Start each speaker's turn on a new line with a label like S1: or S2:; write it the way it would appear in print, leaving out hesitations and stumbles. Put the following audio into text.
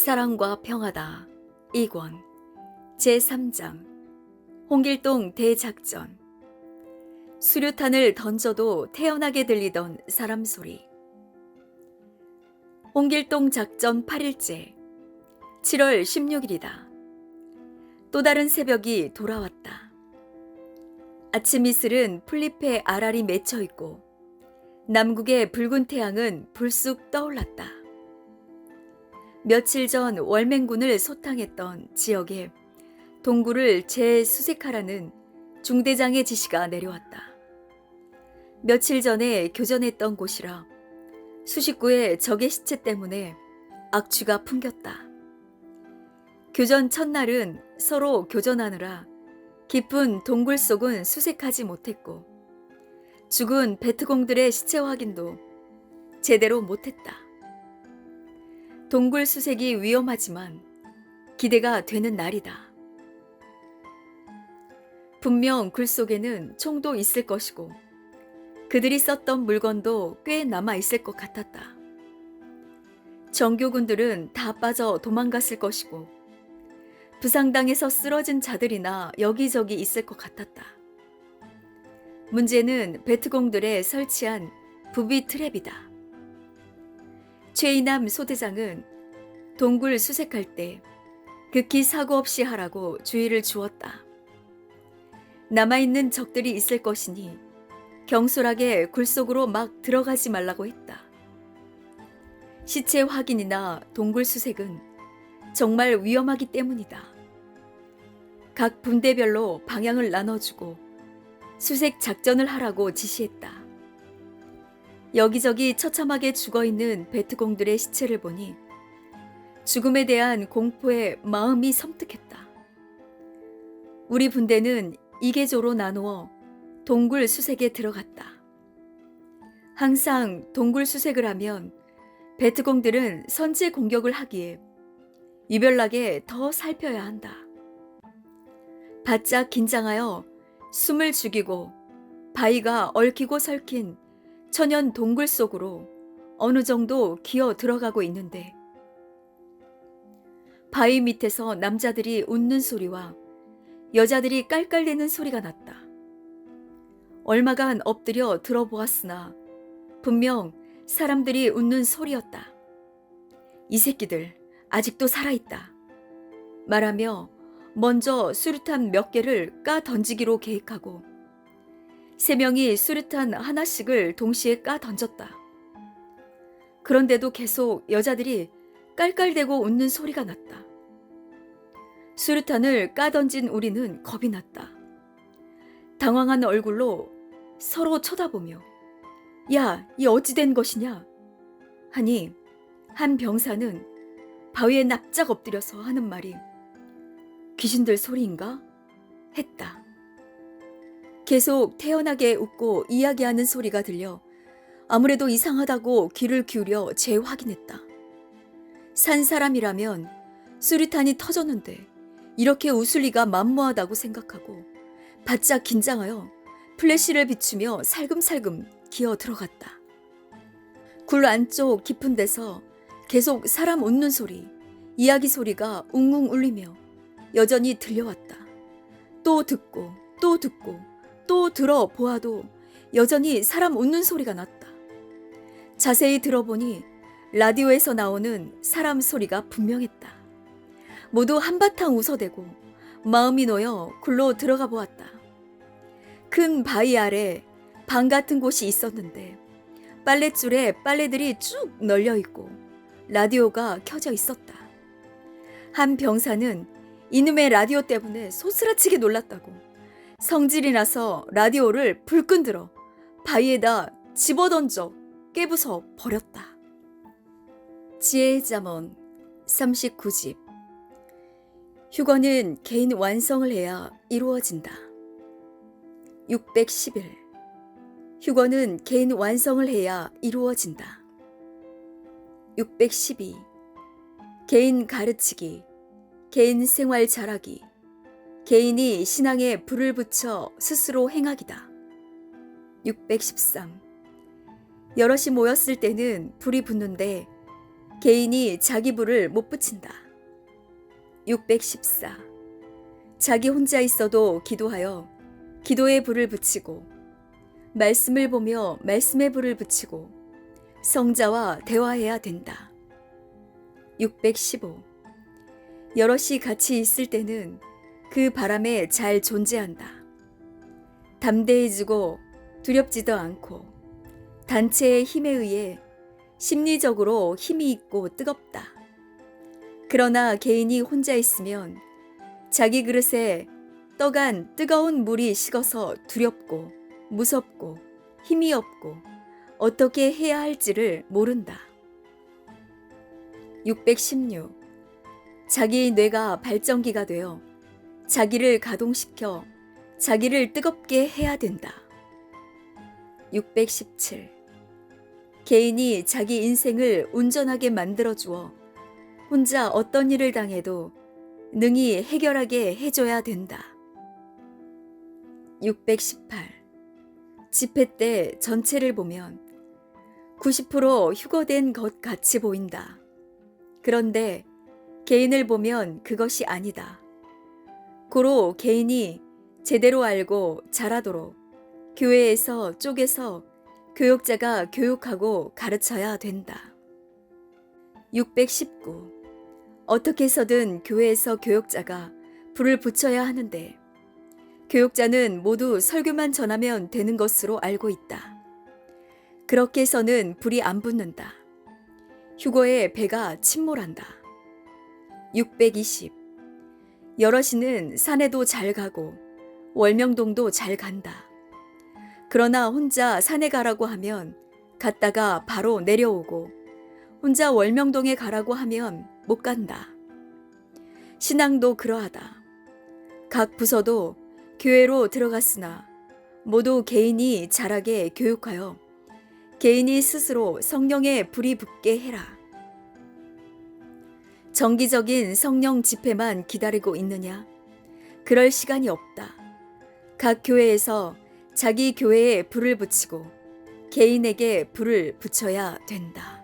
S1: 사랑과 평화다. 2권 제3장 홍길동 대작전. 수류탄을 던져도 태연하게 들리던 사람 소리. 홍길동 작전 8일째 7월 16일이다. 또 다른 새벽이 돌아왔다. 아침 이슬은 풀잎에 알알이 맺혀있고 남국의 붉은 태양은 불쑥 떠올랐다. 며칠 전 월맹군을 소탕했던 지역에 동굴을 재수색하라는 중대장의 지시가 내려왔다. 며칠 전에 교전했던 곳이라 수십구의 적의 시체 때문에 악취가 풍겼다. 교전 첫날은 서로 교전하느라 깊은 동굴 속은 수색하지 못했고 죽은 베트공들의 시체 확인도 제대로 못했다. 동굴 수색이 위험하지만 기대가 되는 날이다. 분명 굴 속에는 총도 있을 것이고 그들이 썼던 물건도 꽤 남아있을 것 같았다. 정교군들은 다 빠져 도망갔을 것이고 부상당해서 쓰러진 자들이나 여기저기 있을 것 같았다. 문제는 베트공들에 설치한 부비 트랩이다. 최이남 소대장은 동굴 수색할 때 극히 사고 없이 하라고 주의를 주었다. 남아있는 적들이 있을 것이니 경솔하게 굴 속으로 막 들어가지 말라고 했다. 시체 확인이나 동굴 수색은 정말 위험하기 때문이다. 각 분대별로 방향을 나눠주고 수색 작전을 하라고 지시했다. 여기저기 처참하게 죽어있는 베트공들의 시체를 보니 죽음에 대한 공포에 마음이 섬뜩했다. 우리 분대는 2계조로 나누어 동굴 수색에 들어갔다. 항상 동굴 수색을 하면 베트공들은 선제 공격을 하기에 유별나게 더 살펴야 한다. 바짝 긴장하여 숨을 죽이고 바위가 얽히고 설킨 천연 동굴 속으로 어느 정도 기어 들어가고 있는데 바위 밑에서 남자들이 웃는 소리와 여자들이 깔깔대는 소리가 났다. 얼마간 엎드려 들어보았으나 분명 사람들이 웃는 소리였다. 이 새끼들 아직도 살아있다. 말하며 먼저 수류탄 몇 개를 까 던지기로 계획하고 3명이 수류탄 하나씩을 동시에 까 던졌다. 그런데도 계속 여자들이 깔깔대고 웃는 소리가 났다. 수류탄을 까 던진 우리는 겁이 났다. 당황한 얼굴로 서로 쳐다보며 야, 이 어찌 된 것이냐? 하니 한 병사는 바위에 납작 엎드려서 하는 말이 귀신들 소리인가? 했다. 계속 태연하게 웃고 이야기하는 소리가 들려 아무래도 이상하다고 귀를 기울여 재확인했다. 산 사람이라면 수류탄이 터졌는데 이렇게 웃을 리가 만무하다고 생각하고 바짝 긴장하여 플래시를 비추며 살금살금 기어 들어갔다. 굴 안쪽 깊은 데서 계속 사람 웃는 소리, 이야기 소리가 웅웅 울리며 여전히 들려왔다. 또 듣고 또 듣고 또 들어보아도 여전히 사람 웃는 소리가 났다. 자세히 들어보니 라디오에서 나오는 사람 소리가 분명했다. 모두 한바탕 웃어대고 마음이 놓여 굴로 들어가 보았다. 큰 바위 아래 방 같은 곳이 있었는데 빨랫줄에 빨래들이 쭉 널려있고 라디오가 켜져 있었다. 한 병사는 이놈의 라디오 때문에 소스라치게 놀랐다고 성질이 나서 라디오를 불끈 들어 바위에다 집어던져 깨부숴 버렸다. 지혜의 잠언 39집. 휴거는 개인 완성을 해야 이루어진다. 611. 휴거는 개인 완성을 해야 이루어진다. 612. 개인 가르치기, 개인 생활 잘하기, 개인이 신앙에 불을 붙여 스스로 행하기다. 613. 여럿이 모였을 때는 불이 붙는데 개인이 자기 불을 못 붙인다. 614. 자기 혼자 있어도 기도하여 기도의 불을 붙이고 말씀을 보며 말씀의 불을 붙이고 성자와 대화해야 된다. 615. 여럿이 같이 있을 때는 그 바람에 잘 존재한다. 담대해지고 두렵지도 않고 단체의 힘에 의해 심리적으로 힘이 있고 뜨겁다. 그러나 개인이 혼자 있으면 자기 그릇에 떠간 뜨거운 물이 식어서 두렵고 무섭고 힘이 없고 어떻게 해야 할지를 모른다. 616. 자기 뇌가 발전기가 되어 자기를 가동시켜 자기를 뜨겁게 해야 된다. 617. 개인이 자기 인생을 온전하게 만들어 주어 혼자 어떤 일을 당해도 능히 해결하게 해줘야 된다. 618. 집회 때 전체를 보면 90% 휴거된 것 같이 보인다. 그런데 개인을 보면 그것이 아니다. 고로 개인이 제대로 알고 잘하도록 교회에서 쪼개서 교육자가 교육하고 가르쳐야 된다. 619. 어떻게 해서든 교회에서 교육자가 불을 붙여야 하는데 교육자는 모두 설교만 전하면 되는 것으로 알고 있다. 그렇게 해서는 불이 안 붙는다. 휴거의 배가 침몰한다. 620. 여럿이는 산에도 잘 가고 월명동도 잘 간다. 그러나 혼자 산에 가라고 하면 갔다가 바로 내려오고 혼자 월명동에 가라고 하면 못 간다. 신앙도 그러하다. 각 부서도 교회로 들어갔으나 모두 개인이 잘하게 교육하여 개인이 스스로 성령의 불이 붙게 해라. 정기적인 성령 집회만 기다리고 있느냐? 그럴 시간이 없다. 각 교회에서 자기 교회에 불을 붙이고 개인에게 불을 붙여야 된다.